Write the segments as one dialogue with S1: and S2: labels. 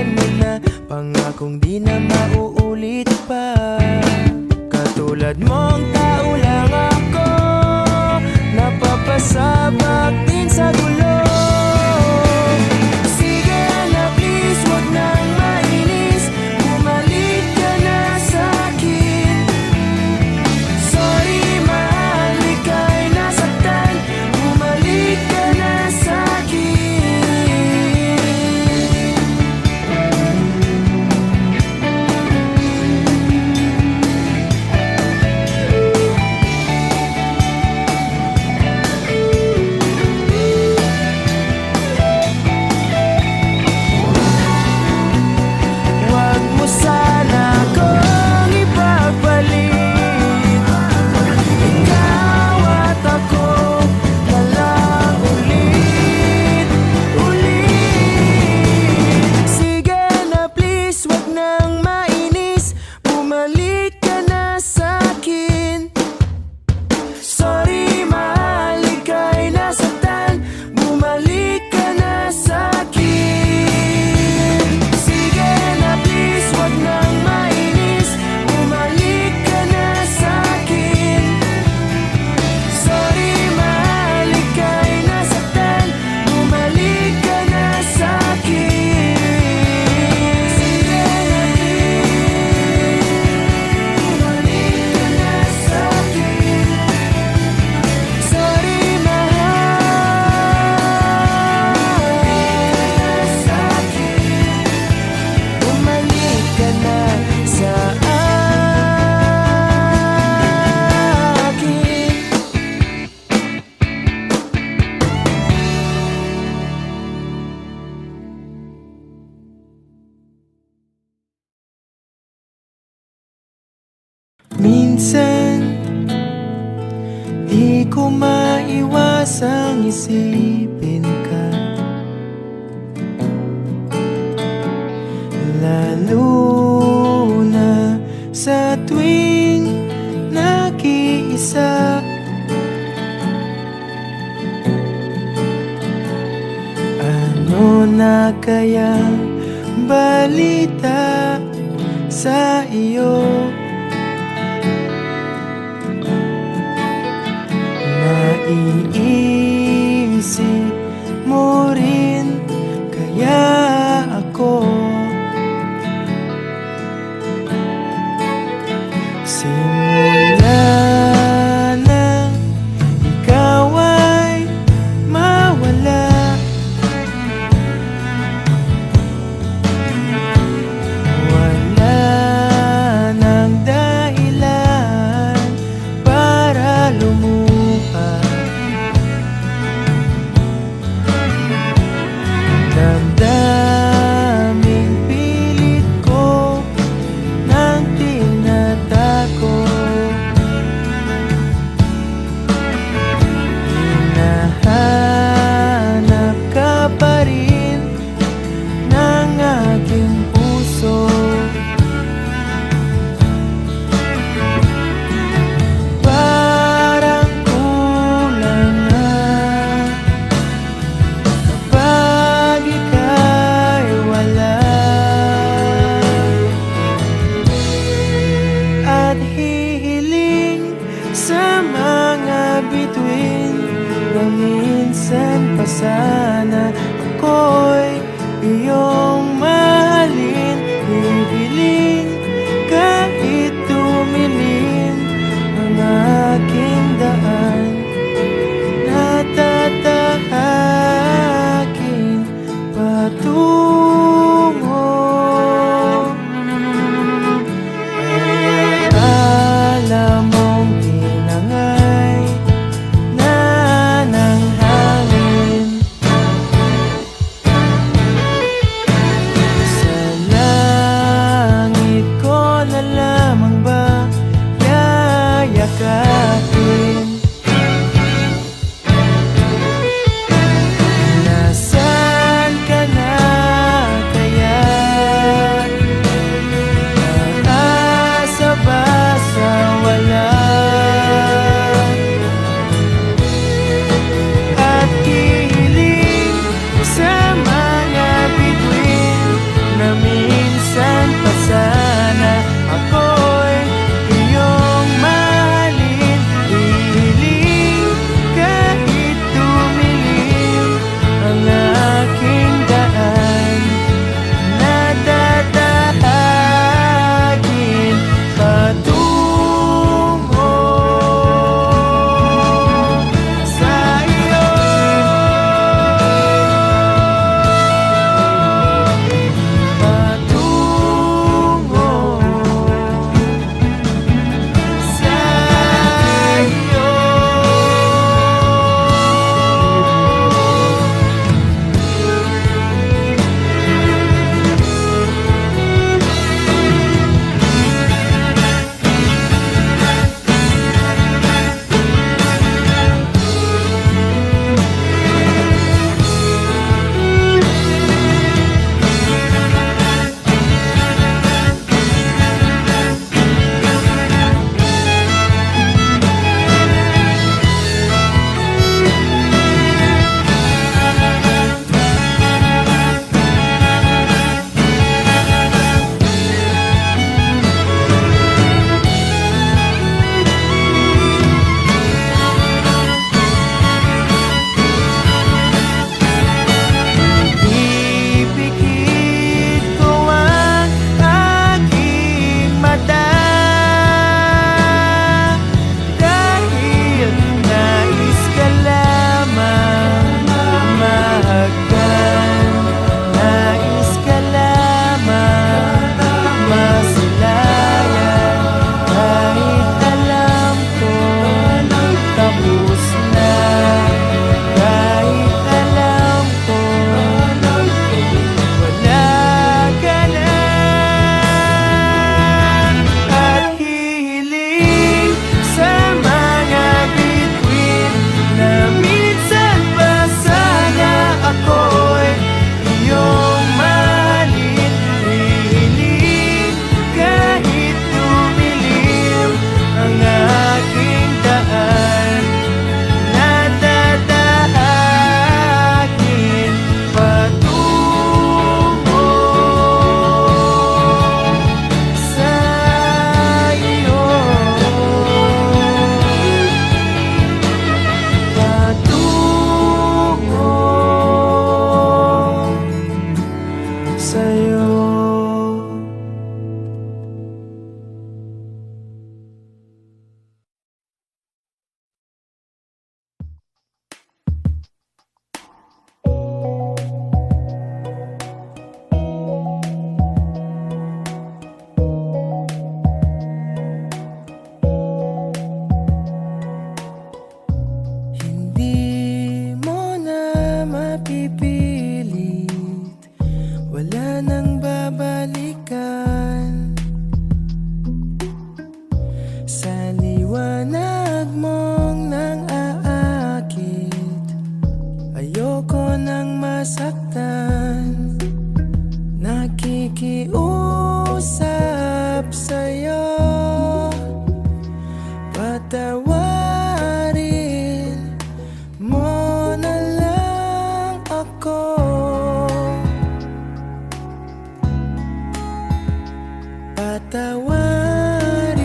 S1: sabihin mo na pangakong di na mauulit pa. Katulad mong tao lang ako, napapasabak din sa gulo. Sige na please, wag nang mainis, bumalik ka na sa'kin. Sorry mahal, ika'y nasaktan, bumalik ka na sa'kin. Wag mo sana akong ipapalit, ikaw at ako na lang ulit, ulit. Sige na please, wag nang mainis, bumalik ka na sa'kin. Sorry mahal, ika'y nasaktan, bumalik ka na sa'kin. Sige na please, wag nang mainis, bumalik ka na sa'kin. Sorry mahal, ika'y nasaktan, bumalik ka na sa'kin. Sige na please, bumalik ka na sa'kin. Sorry mahal, sa'kin, bumalik ka na sa akin. Minsan di ko maiwasang isipin ka, lalo na sa tuwing nag-iisa. Ano na kayang balita sa iyo? Naiisip mo rin kaya ako? Simula nang ikaw ay mawala, wala nang dahilan para lumuha. patawarin.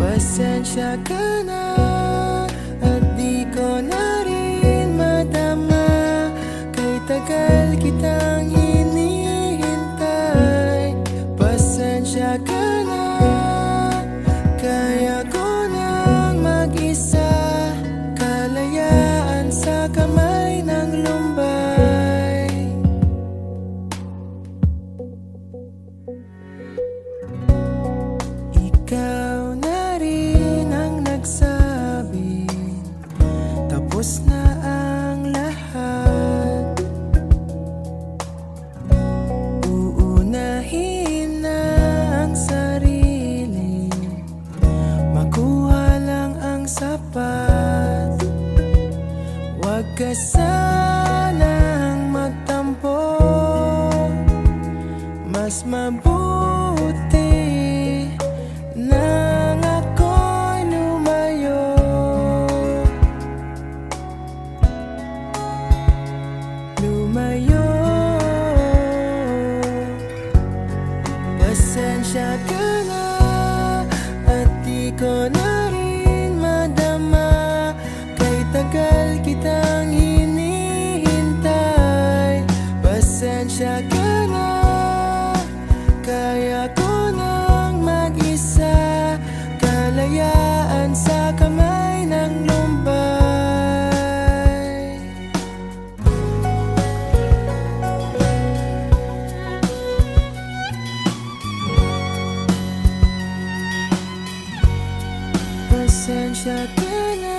S1: Pasensya ka na at di ko na rin madama, kay tagal kitang hinihintay. Pasensya ka na, kaya ko nang mag-isa, kalayaan sa kamay ng lumbay. Ikaw na rin ang nagsabi, tapos na ang lahat. Uunahin na ang sarili, makuha lang ang sapat. Huwag ka sanang magtampo, mas mabuti nang ako'y lumayo. Lumayo. Pasensya ka na at di ko na rin madama, kay tagal kitang hinihintay. Pasensya ka na, kaya ko nang mag-isa, kalayaan sa kamay ng lumbay. Pasensya ka na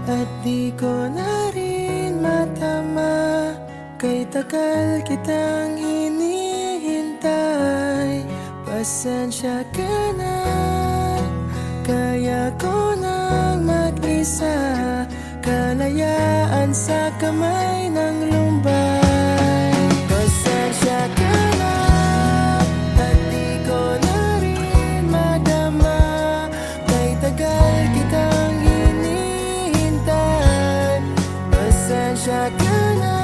S1: at di ko na rin matama, kay tagal kitang hinihintay. Pasensya ka na, kaya ko nang mag-isa, kalayaan sa kamay ng lumbay. Pasensya ka na at di ko na rin madama, kay tagal kitang hinihintay. Pasensya ka na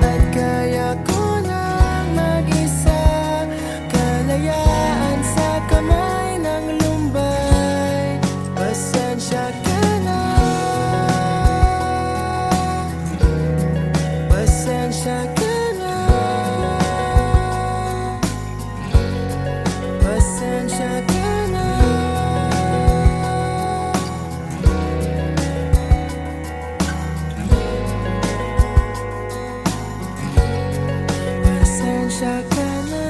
S1: at kaya ko nang mag-isa, kalayaan sa kamay ng lumbay. Pasensya ka na. Pasensya ka na. Pasensya ka na. Pasensya ka na.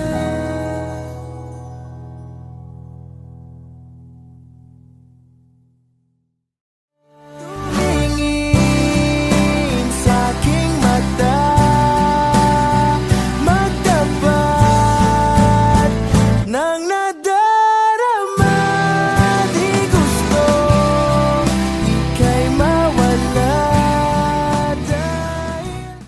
S1: Tumingin sa aking mata, magtapat ng nadarama. Di gusto ika'y mawala dahil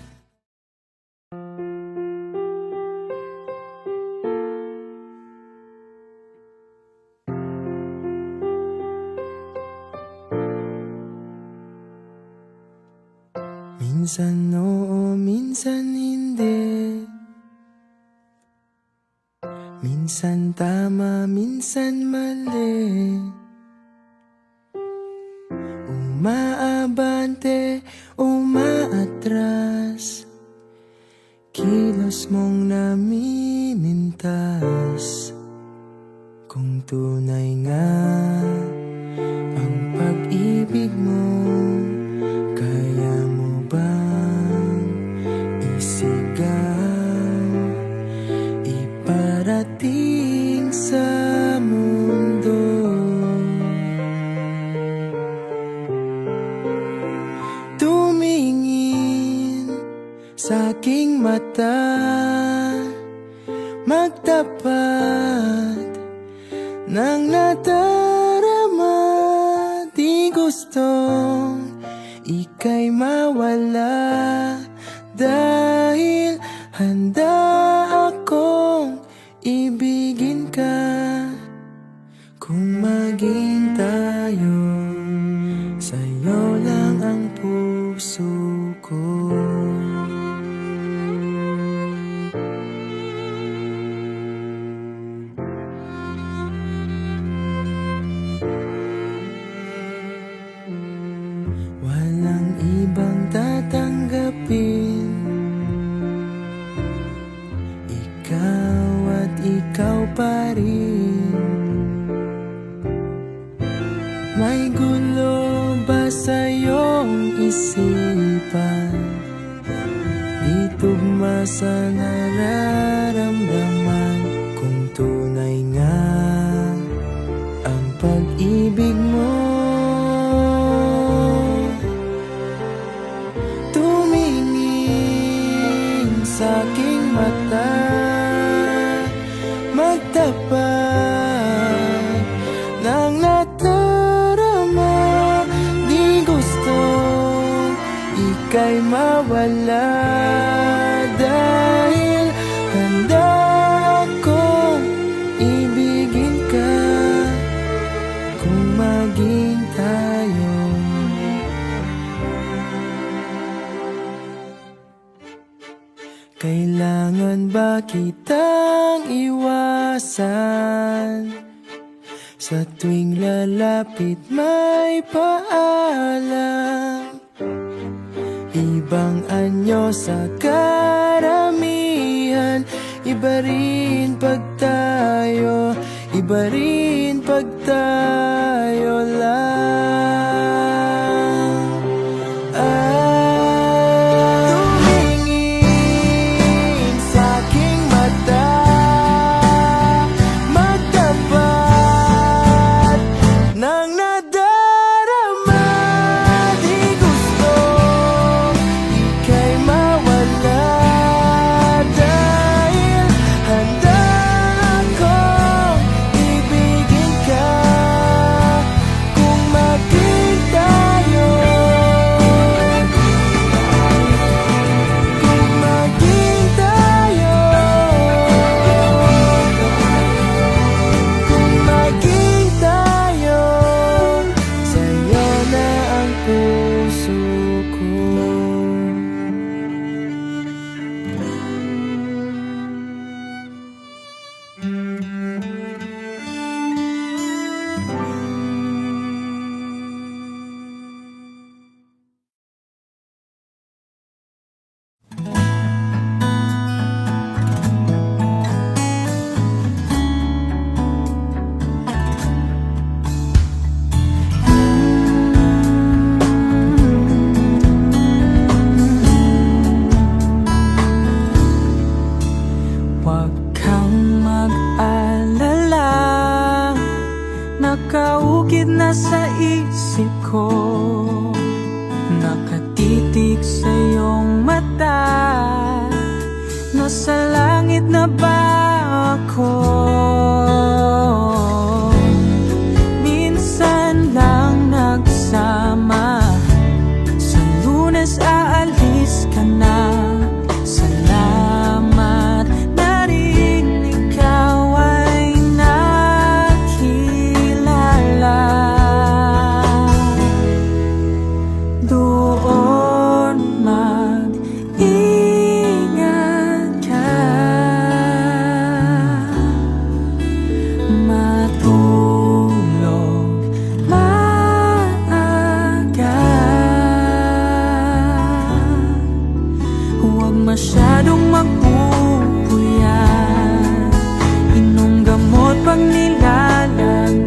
S1: minsan oo, minsan hindi. Minsan tama, minsan mali. Umaabante, umaatras, kilos mong namimintas. Kung tunay nga ang pag-ibig mo, kaya mo bang isigaw, iparating sa mundo? Tumingin sa aking mata, magtapat ng nadarama. Di gustong ika'y mawala, dahil handa akong ibigin ka. Kung maging tayo, sa'yo lang ang puso ko. ikaw at ikaw pa rin. May gulo ba sa iyong isipan? Di tugma sa nararamdaman. Kung tunay nga ang pag-ibig mo, tumingin sa aking mata, magtapat ng nadarama. Di gusto ika'y mawala, dahil handa akong ibigin ka kung maging tayo. Kailangan ba kitang iwasan? Sa tuwing lalapit may paalam, ibang anyo sa karamihan. Iba rin pag tayo, iba rin pag tayo lang. Tumingin sa aking mata, magtapat ng nadarama. Di gusto ika'y mawala, dahil handa akong ibigin ka kung maging tayo. Kung maging tayo, kung maging tayo, sa'yo na ang puso ko. Huwag kang mag-alala, nakaukit na sa isip ko, nakatitig sa iyong mata. Nasa langit na ba ako? Minsan lang nagsama, sa Lunes aalis ka na. Salamat na rin ikaw ay nakilala. Doon mag-ingat ka, matulog maaga. Huwag masyadong magpupuyat, inom gamot pag nilalagnat.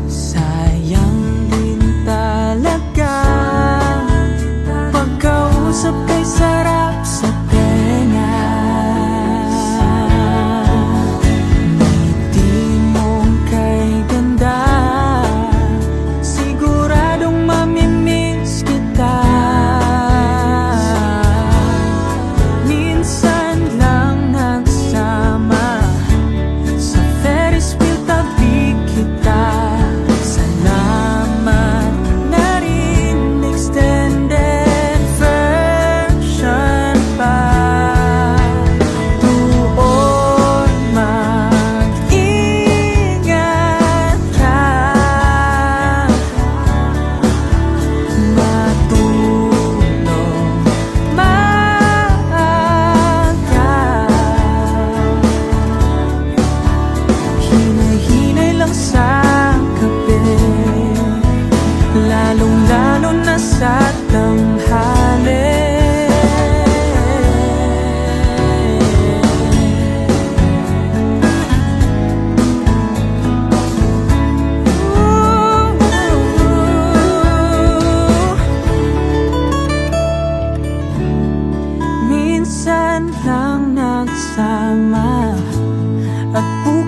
S1: Sayang din talaga pagkausap kay sarap sa tenga. Ngiti mong kay ganda,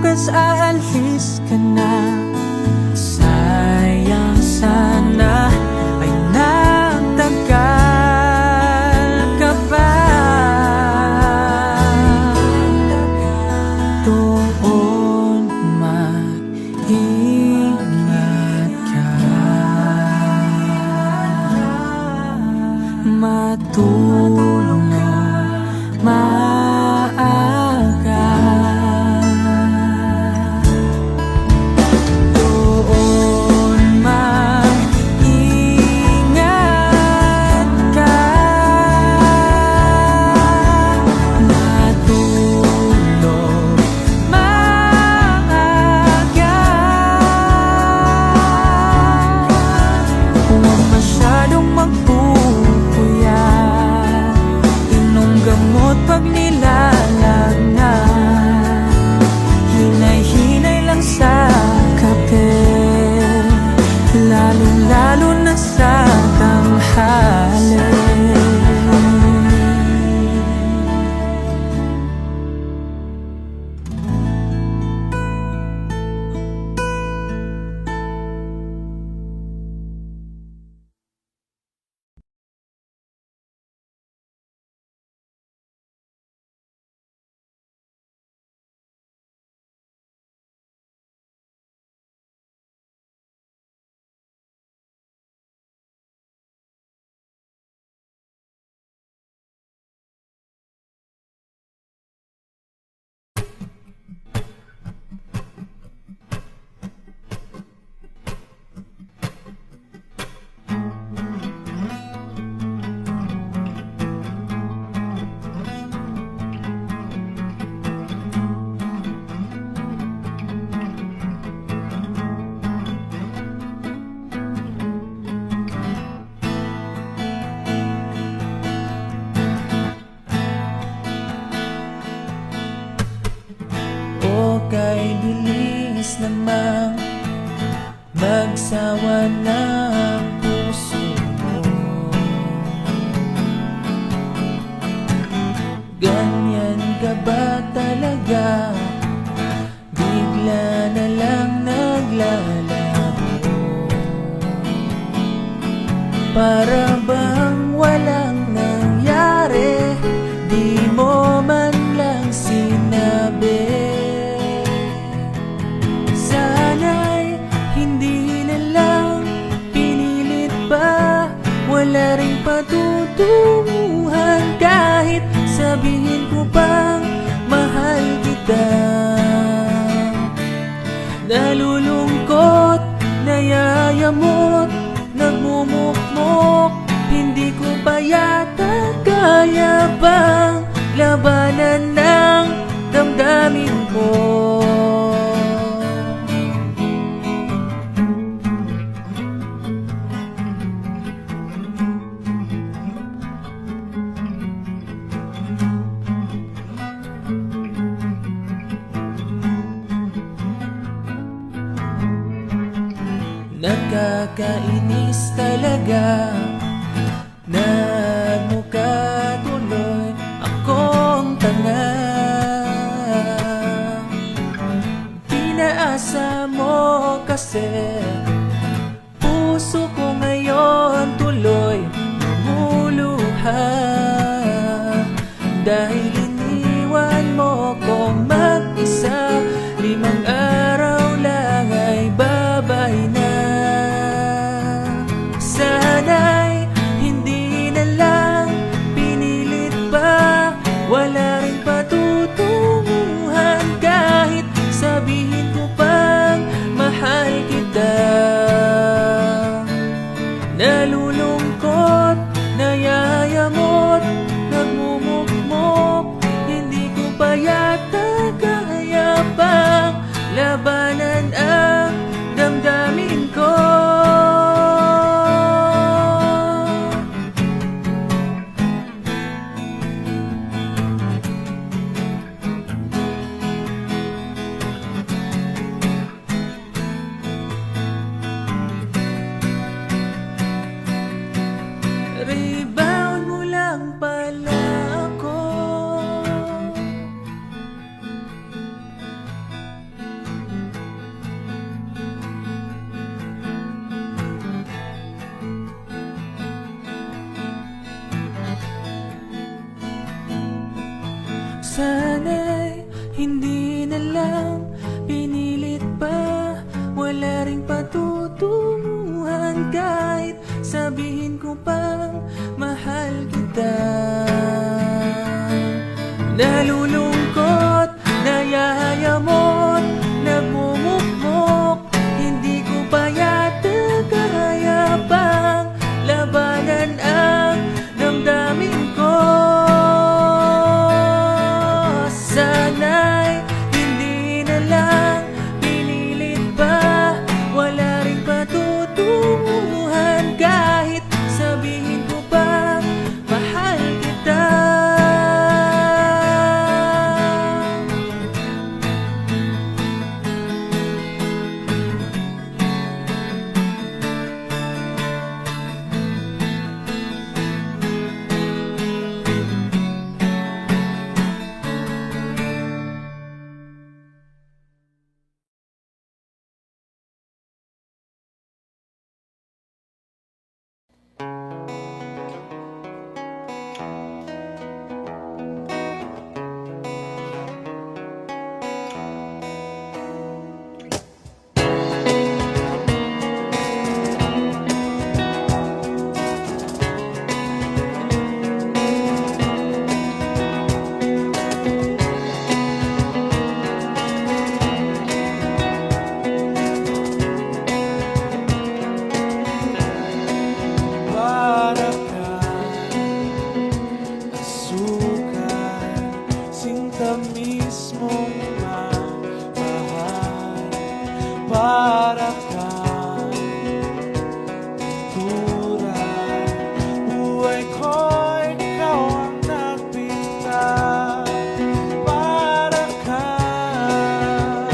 S1: bukas aalis ka na. Sayang sana ay nagtagal ka pa. Doon mag-ingat ka, matulog maaga. Doon mag-ingat ka, matulog maaga. Huwag masyadong magpupuyat, inom gamot pag nilalagnan, hinay-hinay lang sa kape, lalo-lalo na sa tanghali. Kay bilis namang magsawa ng puso mo. Ganyan ka ba talaga? Bigla na lang naglalabo, para bang walang nangyari, di mo man lang sinabi. Wala ring patutunguhan kahit sabihin ko pang mahal kita. Nalulungkot, nayayamot, nagmumukmok, hindi ko pa yata kaya bang labanan ng damdamin ko. Nakakainis talaga, nagmukha tuloy akong tanga. Pinaasa mo kasi puso ko ngayon tuloy lumuluha, dahil iniwan mo kong mag-isa. 5 araw lang ay babay na. Sana'y hindi na lang pinilit pa, wala rin patutunguhan kahit sabihin ko pang mahal kita. Nalulungkot, nayayamot, lang pinilit pa, wala ring patutunguhan kahit sabihin ko pang mahal kita. Nalulungkot, nayayamot, nagmumukmok, hindi ko pa yata kaya pang labanan ang damdamin ko. Sana'y hindi na lang pinilit pa, wala ring patutunguhan kahit sabihin ko pa mahal kita. Para kang pintura, buhay ko'y ikaw ang nagpinta. Para kang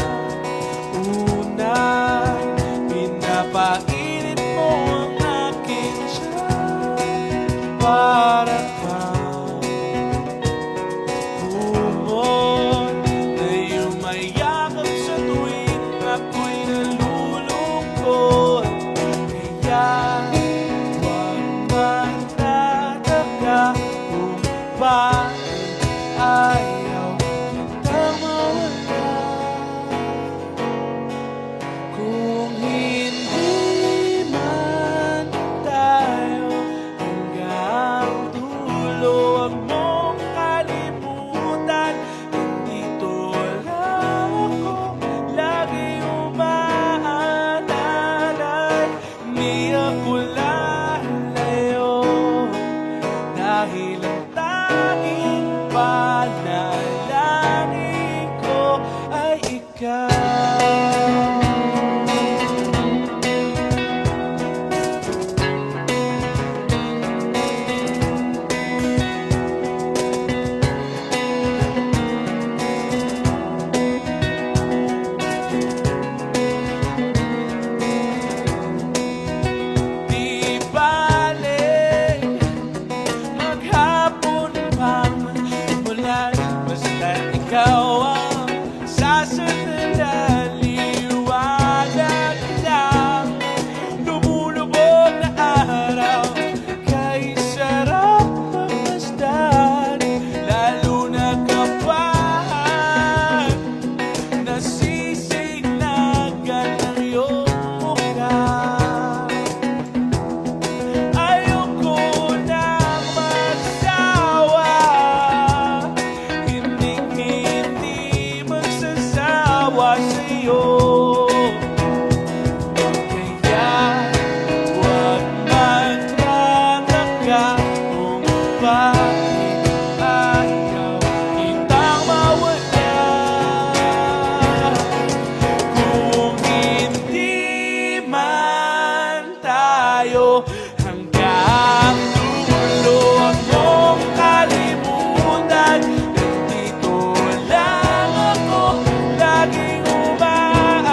S1: unay, pinapainit mo ang aking tiyan. Para kang kumot na yumayakap sa tuwing ako'y nalulungkot. Kaya huwag magtataka kung bakit ayaw kitang mawala. Kung hindi man tayo hanggang dulo, huwag mong kalimutan, nandito lang ako, lagi umaalalay. Di ako lalayo, dahil ang tanging panalangin ko ay ikaw. Di bale maghapon pang umulan, basta't ikaw ang sasundan. Liwanag lang, lumulubog na araw, kay sarap magmasdan, lalo na kapag nasisinagan ang iyong mukha. Ayoko nang magsawa, hindi magsasawa sa'yo. Kaya huwag magtataka kung bakit ayaw kitang mawala. Kung hindi man tayo hanggang dulo, huwag mong kalimutan, nandito lang ako, laging umaalala.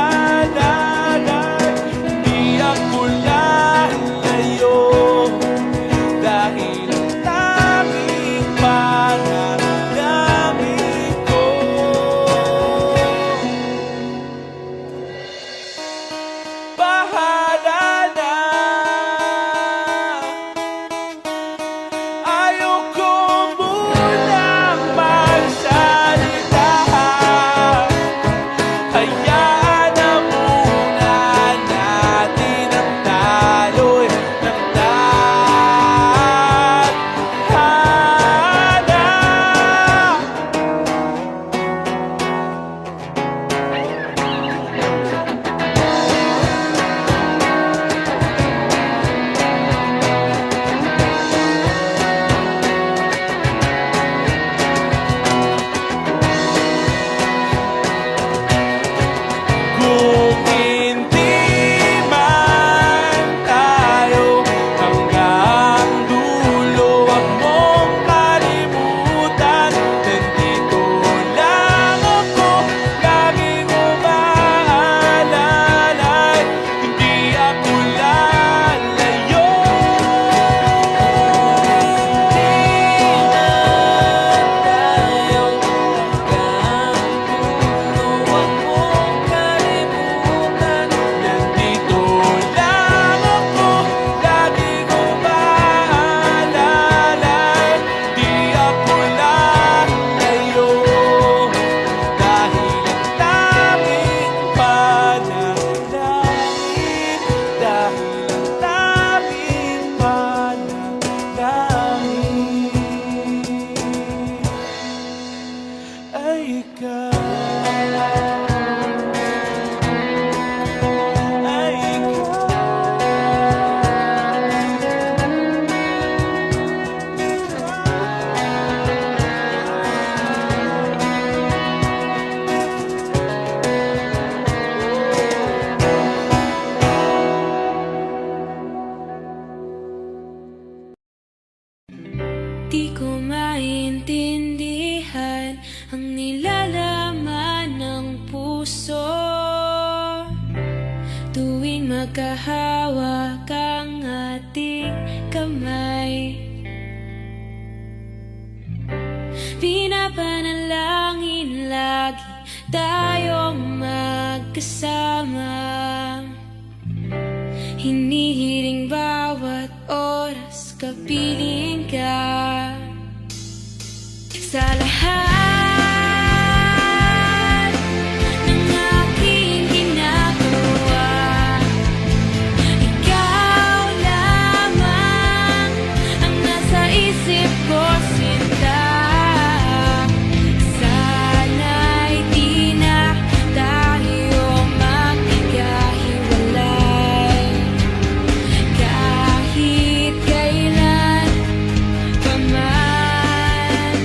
S2: puso tuwing magkahawak ang ating kamay. Pinapanalangin lagi tayong magkasama. Hinihiling bawat oras kapiling ka. Sa lahat ng aking ginagawa, ikaw lamang ang nasa isip ko, sinta. Sana'y di na tayo magkakahiwalay kahit kailan pa man.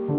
S1: O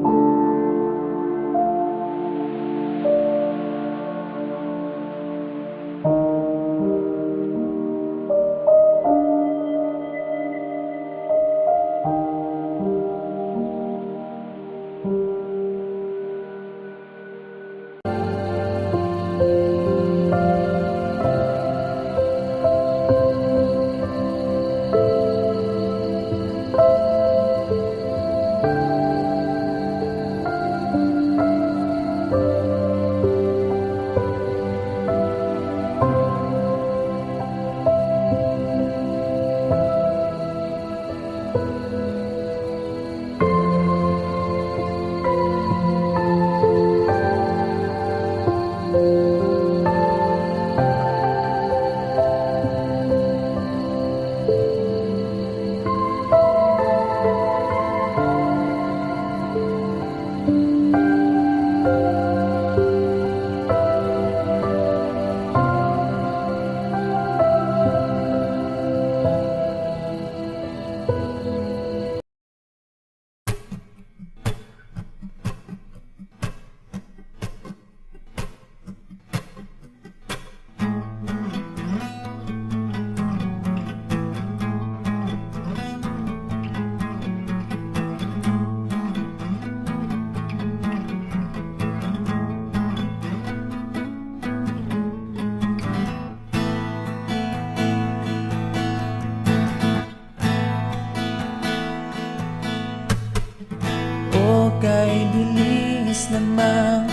S1: kay bilis namang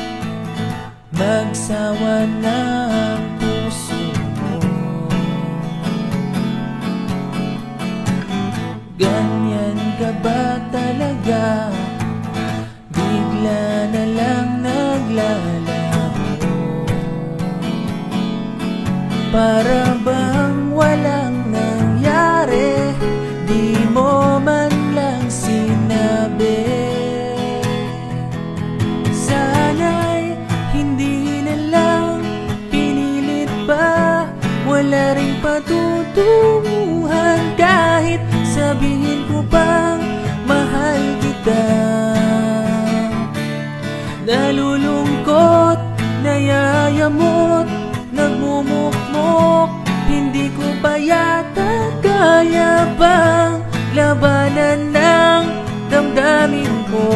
S1: magsawa ng puso mo. Ganyan ka ba talaga? Bigla na lang naglalaho. Para bang walang nangyari, di mo man lang sinabi. Sana'y hindi na lang pinilit pa, wala ring patutunguhan. Kahit sabihin ko pang mahal kita, nalulungkot, nayayamot, nagmumukmok. Hindi ko pa yata kaya pang labanan ng damdamin ko.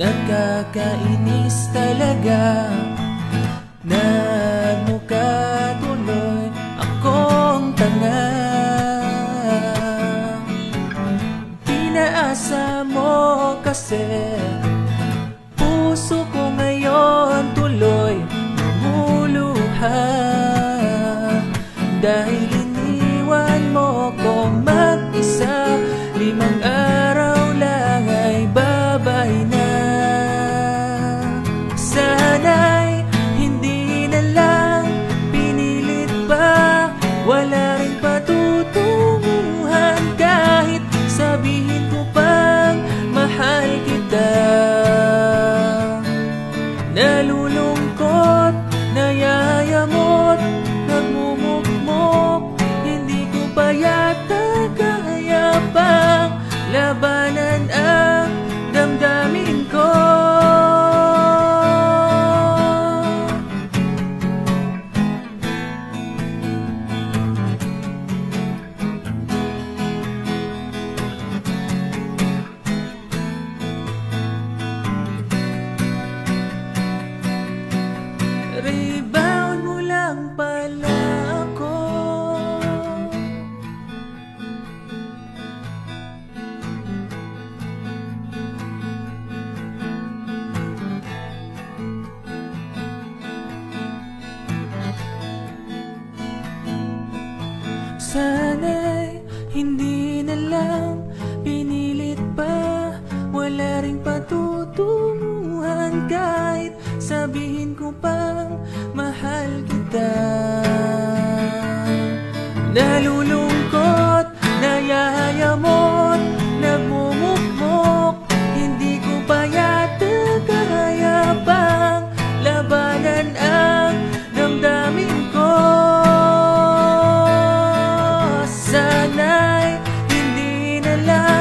S1: Nakakainis talaga, nagmukha tuloy akong tanga. Pinaasa mo kasi puso ko ngayon tuloy lumuluha. Dahil iniwan mo kong mag-isa, 5 araw lang ay babay na. Sana'y hindi na lang pinilit pa, wala ring patutunguhan. Kahit sabihin ko pang mahal kita, nalulungkot, nayayamot, nagmumukmok.
S3: wala